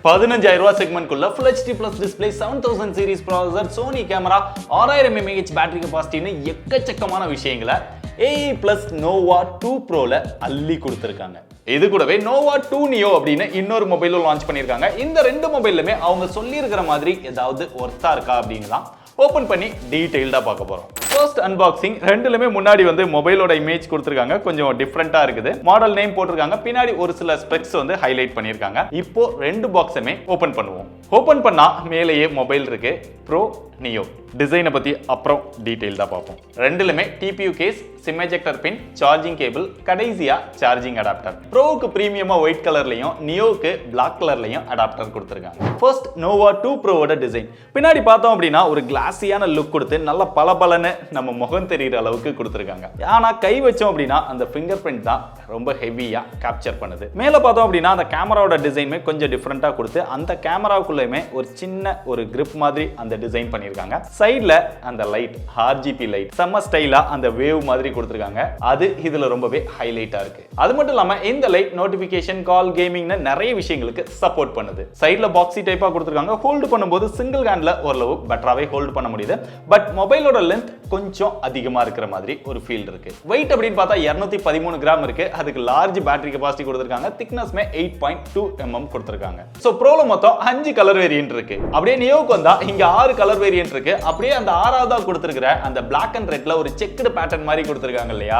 15000 ரூபாய் செக்மெண்ட் குள்ள Full HD Plus display 7000 series processor Sony camera 6000 mAh battery கெபாசிட்டின்னு எக்கச்சக்கமான விஷயங்களை AI Plus Nova 2 Pro ல அள்ளி கொடுத்திருக்காங்க. இது கூடவே Nova 2 Neo அப்படின்னு இன்னொரு மொபைலும் லான்ச் பண்ணிருக்காங்க. இந்த ரெண்டு மொபைல்லுமே அவங்க சொல்லி இருக்கிற மாதிரி ஏதாவது ஒர்த்தா இருக்கா அப்படின்னு தான் ஓபன் பண்ணி டீடைல்டா பார்க்க போறோம். ஃபர்ஸ்ட் அன்பாக்சிங் ரெண்டுலமே முன்னாடி வந்து மொபைலோட இமேஜ் கொடுத்திருக்காங்க. கொஞ்சம் டிஃபரண்டா இருக்குது. மாடல் நேம் போட்டிருக்காங்க. பின்னாடி ஒரு சில ஸ்பெக்ஸ் வந்து ஹைலைட் பண்ணிருக்காங்க. இப்போ ரெண்டு பாக்ஸுமே ஓபன் பண்ணுவோம். ஓபன் பண்ணா மேலேயே மொபைல் இருக்கு. ப்ரோ நியோ டிசைனை பத்தி அப்புறம் டீடைல்டா பார்ப்போம். ரெண்டுலமே TPU case, SIM ejector pin, charging cable, கடைசியா சார்ஜிங் அடாப்டர். ப்ரோவுக்கு பிரீமியமா ஒயிட் கலர்லயும் நியோக்கு பிளாக் கலர்லயும் அடாப்டர் கொடுத்திருக்காங்க. ஃபர்ஸ்ட் Nova 2 Proவோட டிசைன் பின்னாடி பார்த்தோம் அப்படின்னா ஒரு கிளாஸியான லுக் கொடுத்து நல்ல பளபளன்னு நம்ம முகம் தெரியுற அளவுக்கு கொடுத்திருக்காங்க. ஆனா கை வச்சோம் அப்படின்னா அந்த ஃபிங்கர் பிரிண்ட் தான் ரொம்ப ஹெவியா கேப்சர் பண்ணுது. மேல பார்த்தோம் அப்படின்னா அந்த கேமராவோட டிசைனுமே கொஞ்சம் டிஃபரெண்டா கொடுத்து அந்த கேமராவுக்குள்ளேயுமே ஒரு சின்ன ஒரு கிரிப் மாதிரி அந்த டிசைன் பண்ணிருக்காங்க. சைடுல அந்த லைட் RGB லைட் செம்ம ஸ்டைலா அந்த வேவ் மாதிரி கொடுத்திருக்காங்க. அது இதுல ரொம்பவே ஹைலைட்டா இருக்கு. அது மட்டும் இல்லாம இந்த லைட் நோட்டிபிகேஷன், கால், கேமிங்னு நிறைய விஷயங்களுக்கு சப்போர்ட் பண்ணுது. சைடுல பாக்ஸி டைப்பா கொடுத்திருக்காங்க. ஹோல்ட் பண்ணும்போது சிங்கிள் ஹேண்ட்ல ஓரளவு பெட்டராவே ஹோல்ட் பண்ண முடியுது. பட் மொபைலோட லென்த் கொஞ்சம் அதிகமா இருக்கிற மாதிரி ஒரு ஃபீல் இருக்கு. வெயிட் அப்படின்னு பார்த்தா 213 கிராம் இருக்கு. அதுக்கு லார்ஜ் பேட்டரி கெபாசிட்டி கொடுத்திருக்காங்க. திக்னஸ்மே 8.2 mm கொடுத்திருக்காங்க. சோ ப்ரோல மொத்தம் 5 கலர் வேரியன்ட் இருக்கு. அப்படியே நியோக்கு வந்தா இங்க 6 கலர் வேரியன்ட் இருக்கு. அப்படியே அந்த 6ஆவதா கொடுத்திருக்கிற அந்த Black and Redல ஒரு செக்டு பேட்டர்ன் மாதிரி கொடுத்திருக்காங்க இல்லையா,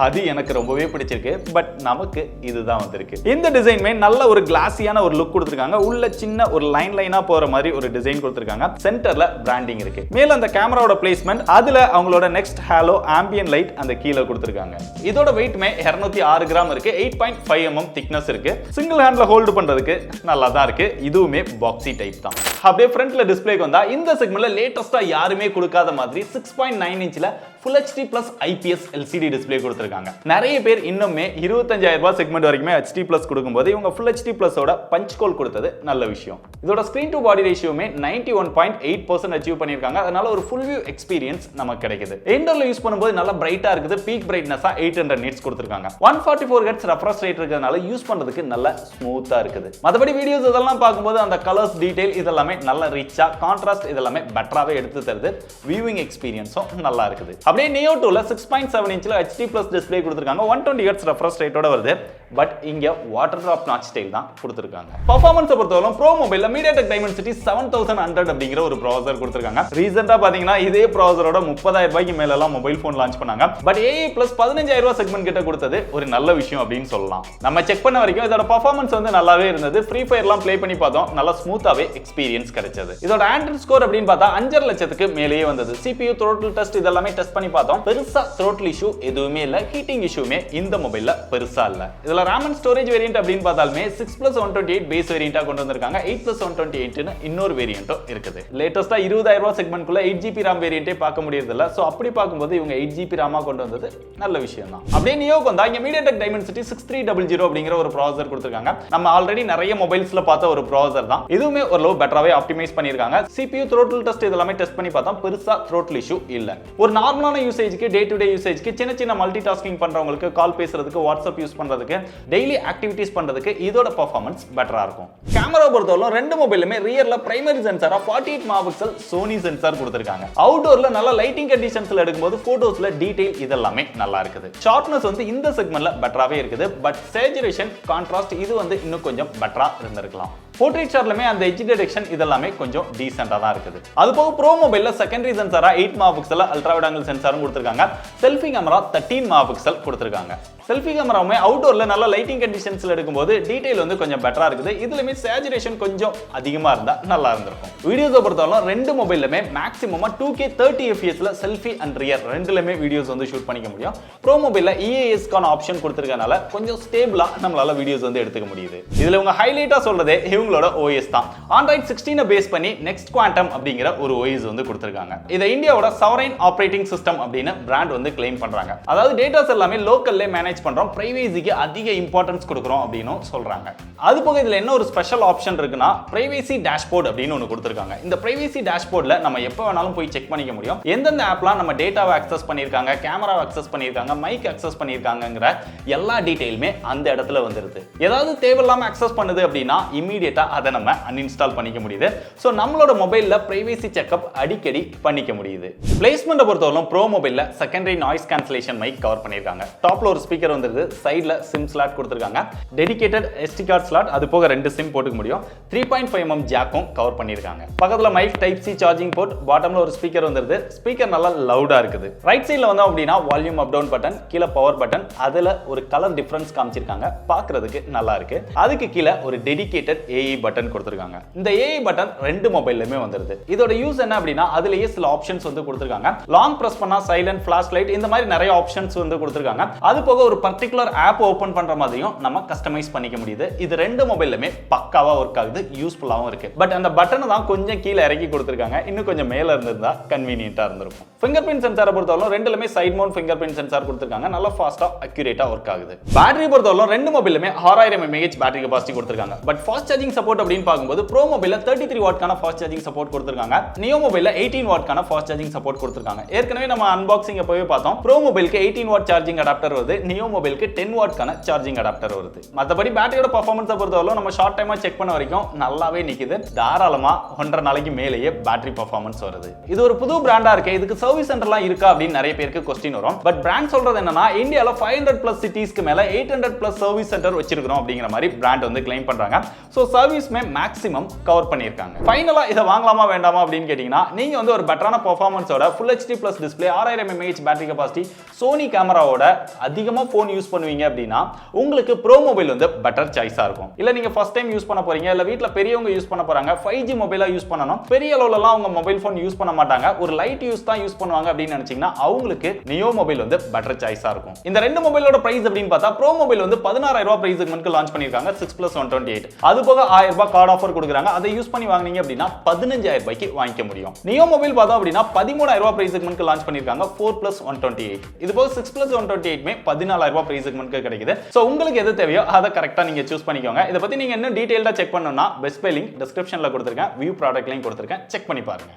அது எனக்கு ரொம்பவே பிடிச்சிருக்கு. பட் நமக்கு இதுதான் வந்திருக்கு. இந்த டிசைன்மே நல்ல ஒரு கிளாஸியான ஒரு லுக் கொடுத்திருக்காங்க. உள்ள சின்ன ஒரு லைனா போற மாதிரி ஒரு டிசைன் கொடுத்திருக்காங்க. சென்டர்ல பிராண்டிங் இருக்கு. மேல அந்த கேமராவோட பிளேஸ்மென்ட், அதுல அவங்களோட நெக்ஸ்ட் ஹாலோ ஆம்பியன் லைட் அந்த கீழே கொடுத்திருக்காங்க. இதோட வெயிட்மே 206 கிராம் இருக்கு. 8.5 mm திக்னஸ் இருக்கு. சிங்கிள் ஹேண்ட்ல ஹோல்ட் பண்றதுக்கு நல்லா தான் இருக்கு. இதுவுமே பாக்ஸி டைப் தான். அப்படியே ஃப்ரண்ட்ல டிஸ்ப்ளேக்கு வந்தா இந்த செக்மெண்ட்ல லேட்டஸ்டா யாருமே கொடுக்காத மாதிரி 6.9 இன்ச்ல Full HD Plus IPS LCD display கொடுத்திருக்காங்க. நிறைய பேர் இன்னுமே 25000 ரூபாய் செக்மெண்ட் வரைக்குமே HD Plus கொடுக்கும்போது இவங்க Full HD Plus ஓட பஞ்ச் கோல் கொடுத்தது நல்ல விஷயம். இதோட ஸ்கிரீன் டு பாடி ரேஷியோமே 91.8% அச்சீவ் பண்ணிருக்காங்க. அதனால ஒரு ஃபுல் வியூ எக்ஸ்பீரியன்ஸ் நமக்கு கிடைக்குது. இன்டர்ல யூஸ் பண்ணும்போது நல்லா பிரைட்டா இருக்குது. பீக் பிரைட்னஸா 800 nits கொடுத்திருக்காங்க. 144 Hz ரெஃப்ரெஷ் ரேட் இருக்கிறதுனால யூஸ் பண்றதுக்கு நல்ல ஸ்மூத்தா இருக்குது. மத்தபடி வீடியோஸ் இதெல்லாம் பார்க்கும்போது அந்த கலர்ஸ், டீடைல் இதெல்லாமே நல்ல ரிச்சா, கான்ட்ராஸ்ட் இதெல்லாமே பெட்டராவே எடுத்து தருது. வியூவிங் எக்ஸ்பீரியன்ஸும் நல்லா இருக்குது. அப்படியே Neo 2ல 6.7 இன்ச்ல HD Plus டிஸ்ப்ளே கொடுத்திருக்காங்க. 120 Hz ரெஃப்ரெஷ் ரேட்டோட வருது. பட் இங்க வாட்டர் டிராப் நாட்ச் ஸ்டைல் தான் கொடுத்திருக்காங்க. பெர்ஃபார்மன்ஸ் பொறுத்தவரை ப்ரோ மொபைல்ல MediaTek Dimensity 7100 அப்படிங்கிற ஒரு ப்ராசஸர் கொடுத்திருக்காங்க. ரீசன்ட்டா பாத்தீங்கன்னா இதே ப்ராசஸரோட 30000 ரூபாய்க்கு மேல எல்லாம் மொபைல் போன் லான்ச் பண்ணாங்க. பட் AI Plus 15000 ரூபாய் செக்மெண்ட் கிட்ட கொடுத்தது ஒரு நல்ல விஷயம் அப்படின்னு சொல்லலாம். நம்ம செக் பண்ண வரைக்கும் இதோட பெர்ஃபார்மன்ஸ் வந்து நல்லாவே இருந்தது. ஃப்ரீ ஃபயர்லாம் ப்ளே பண்ணி பார்த்தோம். நல்ல ஸ்மூத்தாவே எக்ஸ்பீரியன்ஸ் கிடைச்சது. இதோட ஆண்ட்ராய்ட் ஸ்கோர் அப்படின்னு பார்த்தா 5.5 லட்சத்துக்கு மேலேயே வந்தது. CPU throttle test இதெல்லாம் டெஸ்ட் பண்ணி பார்த்தோம். பெருசா throttle இஷ்யூ எதுவுமே இல்ல. ஹீட்டிங் இஷ்யூமே இந்த மொபைல்ல பெருசா இல்ல. இதுல RAM and storage வேரியன்ட் அப்படின்னு பார்த்தாலுமே 6+128 பேஸ் வேரியன்ட்டா கொண்டு வந்திருக்காங்க. 8+128 னு இன்னொரு வேரியன்ட்டும் இருக்குது. லேட்டஸ்டா 20000 ரூபாய் செக்மெண்ட் குள்ள 8GB RAM வேரியன்ட்டே பார்க்க முடியறது இல்ல. சோ அப்படி பாக்கும்போது இவங்க 8GB RAM கொண்டு வந்தது நல்ல விஷயம் தான். அப்படியே நியோக்கு வந்தா இங்க MediaTek Dimensity 6300 அப்படிங்கிற ஒரு ப்ராசஸர் கொடுத்திருக்காங்க. நம்ம ஆல்ரெடி நிறைய மொபைல்ஸ்ல பார்த்த ஒரு ப்ராசஸர் தான். இதுவுமே ஓரளவு பெட்டராவே ஆப்டிமைஸ் பண்ணிருக்காங்க. CPU throttle test இதெல்லாம் டெஸ்ட் பண்ணி பார்த்தோம். பெருசா throttle இஷ்யூ இல்ல. ஒரு நார்மலான யூசேஜ்க்கு, டே டு டே யூசேஜ்க்கு, சின்ன மல்டி டாஸ்கிங் பண்றவங்களுக்கு, கால் பேசுறதுக்கு, வாட்ஸ்அப் யூஸ் பண்றதுக்கு, டெய்லி ஆக்டிவிட்டீஸ் பண்றதுக்கு இதோட பெர்ஃபார்மன்ஸ் பெட்டரா இருக்கும். கேமரா பொறுத்தவரை ரெண்டு மொபைலுமே ரியர்ல பிரைமரி சென்சாரா 48 மெகாபிக்சல் சோனி சென்சார் கொடுத்திருக்காங்க. அவுட்டோர்ல நல்ல லைட்டிங் கண்டிஷன்ஸ்ல எடுக்கும்போது போட்டோஸ்ல டீடைல் இதெல்லாமே நல்லா இருக்குது. ஷார்ப்னஸ் வந்து இந்த செக்மெண்ட்ல பெட்டராவே இருக்குது. பட் சேச்சுரேஷன், கான்ட்ராஸ்ட் இது வந்து இன்னும் கொஞ்சம் பெட்டரா இருந்திருக்கலாம். போர்ட்ரேட் ஷாட்லமே அந்த எட்ஜ் டிடெக்ஷன் இதெல்லாமே கொஞ்சம் டீசென்ட்டா தான் இருக்குது. அது போக ப்ரோ மொபைல்ல செகண்டரி சென்சாரா 8 மெகாபிக்சல் அல்ட்ரா வைட் ஆங்கிள் சென்சாரும் கொடுத்திருக்காங்க. செல்ஃபி கேமரா 13 மெகாபிக்சல் கொடுத்திருக்காங்க. செல்ஃபி கேமராவுமே அவுட்டோர்ல நல்ல லைட்டிங் கண்டிஷன்ஸ்ல எடுக்கும்போது டீடைல் வந்து கொஞ்சம் பெட்டரா இருக்குது. இதுலயுமே சேச்சுரேஷன் கொஞ்சம் அதிகமா இருந்தா நல்லா இருந்திருக்கும். வீடியோஸை பொறுத்தவரை ரெண்டு மொபைல்லுமே மேக்ஸிமமா 2K 30 fps selfie and rear ரெண்டுலயுமே வீடியோஸ் வந்து ஷூட் பண்ணிக்க முடியும். ப்ரோ மொபைல்ல EAS கான ஆப்ஷன் கொடுத்திருக்கனால கொஞ்சம் ஸ்டேபிளா நம்மளால வீடியோஸ் வந்து எடுத்துக்க முடியுது. இதுல உங்க ஹைலைட்டா சொல்றதே இவங்களோட OS தான். Android 16 பேஸ் பண்ணி நெக்ஸ்ட் குவாண்டம் அப்படிங்கிற ஒரு OS வந்து கொடுத்திருக்காங்க. இத இந்தியாவோட சாவரைன் ஆப்பரேட்டிங் சிஸ்டம் அப்படின்னு பிராண்ட் வந்து கிளைம் பண்றாங்க. அதாவது டேட்டாஸ் எல்லாமே லோக்கல்ல மேனேஜ் பண்றோம், பிரைவசிக்கு அதிக இம்பார்ட்டன்ஸ் கொடுக்கறோம் அப்படின்னு சொல்றாங்க. அது போக இதுல என்ன ஒரு ஸ்பெஷல் ஆப்ஷன் இருக்குன்னா பிரைவசி டேஷ்போர்ட் அப்படின்னு ஒன்னு கொடுத்திருக்காங்க. இந்த பிரைவசி டேஷ்போர்ட்ல நம்ம எப்ப வேணாலும் போய் செக் பண்ணிக்க முடியும். எந்தெந்த ஆப்லாம் நம்ம டேட்டாவை அக்சஸ் பண்ணிருக்காங்க, கேமராவை அக்சஸ் பண்ணிருக்காங்க, மைக் அக்சஸ் பண்ணிருக்காங்கங்கற எல்லா டீடைலுமே அந்த இடத்துல வந்துருது. ஏதாவது தேவையில்லாம அக்சஸ் பண்ணுது அப்படின்னா இமிடியேட்டா இமிடியேட்டா அதை நம்ம அன்இன்ஸ்டால் பண்ணிக்க முடியுது. ஸோ நம்மளோட மொபைல்ல பிரைவேசி செக்அப் அடிக்கடி பண்ணிக்க முடியுது. பிளேஸ்மெண்ட்டை பொறுத்தவரைக்கும் ப்ரோ மொபைல்ல secondary noise cancellation mic cover பண்ணியிருக்காங்க. டாப்ல ஒரு ஸ்பீக்கர் வந்துருது, சைட்ல சிம் ஸ்லாட் கொடுத்துருக்காங்க, டெடிகேட்டட் SD கார்டு ஸ்லாட், அது போக 2 சிம் போட்டுக்க முடியும், 3.5mm ஜாக்கும் கவர் பண்ணியிருக்காங்க. பக்கத்துல mic type C charging port, பாட்டம்ல ஒரு ஸ்பீக்கர் வந்துருது, ஸ்பீக்கர் நல்லா லவுடா இருக்குது. ரைட் சைடுல வந்தோம் அப்படின்னா வால்யூம் அப் டவுன் பட்டன், கீழே பவர் பட்டன், அதுல ஒரு கலர் டிஃபரன்ஸ் காமிச்சிருக்காங்க, பார்க்கிறதுக்கு நல்லா இருக்கு. அதுக்கு கீழே ஒரு டெடிகேட்டட் AI பட்டன் கொடுத்திருக்காங்க. இந்த AI பட்டன் 2 மொபைல்லுமே வந்துருது. இதோட யூஸ் என்ன அப்படின்னா அதுலயே சில ஆப்ஷன்ஸ் வந்து கொடுத்திருக்காங்க. லாங் பிரஸ் பண்ணா சைலண்ட், ஃபிளாஷ் லைட், இந்த மாதிரி நிறைய ஆப்ஷன்ஸ் வந்து கொடுத்திருக்காங்க. அது போக ஒரு பர்టిక్యులர் ஆப் ஓபன் பண்ற மாதிரியும் நம்ம கஸ்டமைஸ் பண்ணிக்க முடியுது. இது 2 மொபைல்லுமே பக்காவா ஒர்க் ஆகுது, யூஸ்ஃபுல்லாவும் இருக்கு. பட் அந்த பட்டனை தான் கொஞ்சம் கீழே இறக்கி கொடுத்திருக்காங்க, இன்னும் கொஞ்சம் மேல இருந்திருந்தா கன்வீனியன்ட்டா இருந்திருக்கும். ஃபிங்கர் பிரிண்ட் சென்சாரை பொறுத்தவரை ரெண்டுலமே side mount fingerprint sensor கொடுத்திருக்காங்க, நல்லா ஃபாஸ்டா அக்யூரேட்டா ஒர்க் ஆகுது. பேட்டரி பொறுத்தவரை 2 மொபைலுமே 6000 mAh பேட்டரி கெபாசிட்டி கொடுத்திருக்காங்க. பட் ஃபாஸ்ட் சார்ஜிங் சப்போர்ட் அப்படின்னு பார்க்கும்போது ப்ரோ மொபைல்ல 33 வாட்க்கான ஃபாஸ்ட் சார்ஜிங் சப்போர்ட் கொடுத்திருக்காங்க, நியோ மொபைல்ல 18 வாட்க்கான ஃபாஸ்ட் சார்ஜிங் சப்போர்ட் கொடுத்திருக்காங்க. ஏற்கனவே நம்ம அன்பாக்சிங் போய் பார்த்தோம், ப்ரோ மொபைலுக்கு 18 வாட் சார்ஜிங் அடாப்டர் வருது, நியோ மொபைலுக்கு 10 வாட்க்கான சார்ஜிங் அடாப்டர் வருது. மற்றபடி பேட்டரியோட பர்ஃபார்மன்ஸை பொறுத்தவரை நம்ம ஷார்ட் டைமா செக் பண்ண வரைக்கும் நல்லாவே நிக்குது, தாராளமா 1.5 நாளைக்கு மேலேயே பேட்டரி பர்ஃபார்மன்ஸ் வருது. இது ஒரு புது பிராண்டா இருக்கு, இதுக்கு சர்வீஸ் சென்டர்லாம் இருக்கா அப்படின்னு நிறைய பேருக்கு क्वेश्चन வரும். பட் பிராண்ட் சொல்றது என்னன்னா இந்தியால 500+ சிட்டிஸ்க்கு மேல 800+ சர்வீஸ் சென்டர் வச்சிருக்கோம் அப்படிங்கிற மாதிரி பிராண்ட் வந்து கிளைம் பண்றாங்க. சோ சர்வீஸ்மே மேக்ஸிமம் கவர் பண்ணிருக்காங்க. ஃபைனலா இத வாங்கலாமா வேண்டாமா அப்படின்னு கேட்டிங்கன்னா நீங்க வந்து ஒரு பெட்டரான பெர்ஃபார்மன்ஸோட Full HD+ display 6000 mAh battery capacity Sony கேமராவோட அதிகமா போன் யூஸ் பண்ணுவீங்க அப்படின்னா உங்களுக்கு ப்ரோ மொபைல் வந்து பெட்டர் சாய்ஸா இருக்கும். இல்ல நீங்க ஃபர்ஸ்ட் டைம் யூஸ் பண்ண போறீங்க, இல்ல வீட்ல பெரியவங்க யூஸ் பண்ண போறாங்க, 5G மொபைலா யூஸ் பண்ணனும், பெரிய அளவுலலாம் அவங்க மொபைல் போன் யூஸ் பண்ண மாட்டாங்க, ஒரு லைட் யூஸ் தான் யூஸ் பண்ணுவாங்க அப்படின்னு நினைச்சீங்கன்னா அவங்களுக்கு நியோ மொபைல் வந்து பெட்டர் சாய்ஸா இருக்கும். இந்த 2 மொபைலோட பிரைஸ் அப்படின்னு பார்த்தா ப்ரோ மொபைல் வந்து 16000 ரூபாய் பிரைஸ் செக்மென்ட்க்கு லான்ச் பண்ணிருக்காங்க, 6+128. அது போக 1000 ரூபாய் கார்டு ஆஃபர் கொடுக்குறாங்க, அதை யூஸ் பண்ணி வாங்குனீங்க அப்படின்னா 15000 ரூபாய்க்கு வாங்கிக்க முடியும். நியோ மொபைல் பார்த்தோம் அப்படின்னா 13000 ரூபாய் பிரைஸ் செக்மென்ட்க்கு லான்ச் பண்ணிருக்காங்க, 4+128. இது போக 6+128மே 14000 ரூபாய் பிரைஸ் செக்மென்ட்க்கு கிடைக்குது. சோ உங்களுக்கு எது தேவையோ அதை கரெக்ட்டா நீங்க சூஸ் பண்ணிக்கோங்க. இத பத்தி நீங்க இன்னும் டீடைலா செக் பண்ணனும்னா பெஸ்ட் பை லிங்க் டிஸ்கிரிப்ஷன்ல கொடுத்திருக்கேன், வியூ ப்ராடக்ட் லிங்க் கொடுத்திருக்கேன், செக் பண்ணி பாருங்க.